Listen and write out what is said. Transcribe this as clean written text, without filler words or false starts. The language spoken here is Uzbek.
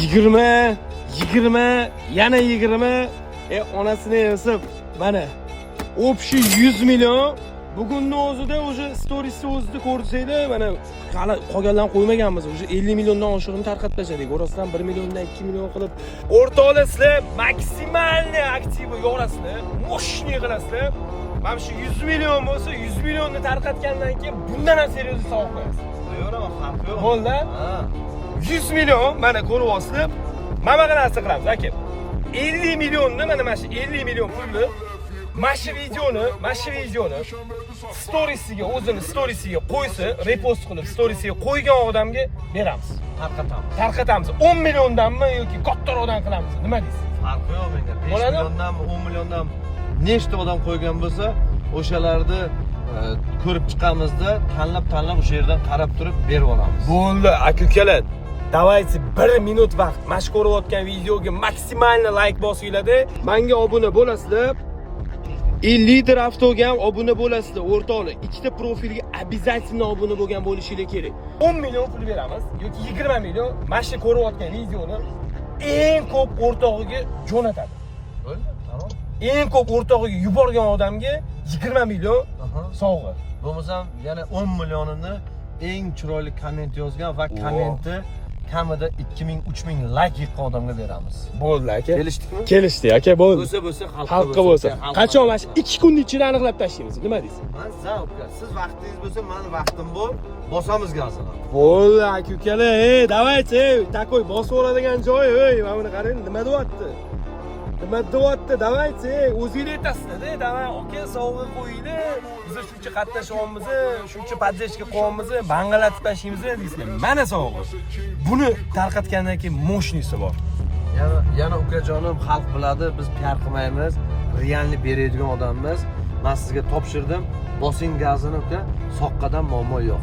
20, 20, yana 20. Onasini yasib, mana. Общий 100 million. Bugunning o'zida o'sha storiesni o'zida ko'rsanglar, mana hali qolganlarni qo'ymaganmiz. O'sha 50 milliondan oshiqni tarqatib tashladik. Orasidan 1 milliondan 2 million qilib o'rtoqlasizlar, maksimalniy aktivi yorasizlar, moshniy qilasizlar. Mana shu 100 million bo'lsa, 100 millionni tarqatgandan keyin bundan ham seryoz savob qo'yasiz. Yo'qmi, farqi yo'q. Bo'ldi? 100 million mana ko'ryapsizlar. Mana bunaqa narsa qilamiz, aka. 50 millionni mana shu 50 million pulni mana shu videoni storiesiga, o'zini storiesiga qo'ysa, repost qilib storiesiga qo'ygan odamga beramiz. Tarqatamiz. 10 milliondanmi yoki kattaroqdan qilamiz. Nima deysiz? Farqi yo'q menga. 5 milliondan, 10 milliondan nechta odam qo'ygan bo'lsa, o'shalarni ko'rib chiqamizda, tanlab o'sha yerdan qarab turib berib olamiz. Bo'ldi, aka-ukalar. Давайте 1 minut vaqt mana ko'rayotgan videoga maksimalni like bosinglar-da. Menga obuna bo'lasizlar. 50 avtoga ham obuna bo'lasizlar, o'rtoqlar. Ikkita profilga обязательно obuna bo'lgan bo'lishinglar kerak. 10 million pul beramiz yoki 20 million mana shu ko'rayotgan videoni eng ko'p o'rtog'iga jo'natadi. Bo'ldi, tamom. Eng ko'p o'rtog'iga yuborgan odamga 20 million sovg'a. Bo'lmasam yana 10 millionini eng chiroyli komment yozgan va kommentni kamida 2000-3000 like yiqqan odamga beramiz. Bo'ldi aka. Kelishdikmi? Kelishdi aka, bo'ldi. Bo'lsa Xalqqa bo'lsa. Qachon mana shu 2 kun ichida aniqlab tashlaymiz. Nima deysiz? Men zavqqa. Siz vaqtingiz bo'lsa, meni vaqtim bor. Bosamiz gazini. Bo'ldi aka-ukalar, давайте, takoy bosib oladigan joy, mana buni qarang, nima deyapti? Давайте, o'zinglar aytasizlar-da, davay, aka, sovg'a qo'yinglar. Biz shuncha qatnashyapmiz, shuncha podдержка qilyapmiz, bangalatib tashlaymiz deysizlar. Mana sovg'a. Buni tarqatgandan keyin mo'shnisi bor. Yana ukajonim, xalq biladi, biz PR qilmaymiz, realni beradigan odammiz. Men sizga topshirdim, bosing gazini uka, soqqadan muammo yo'q.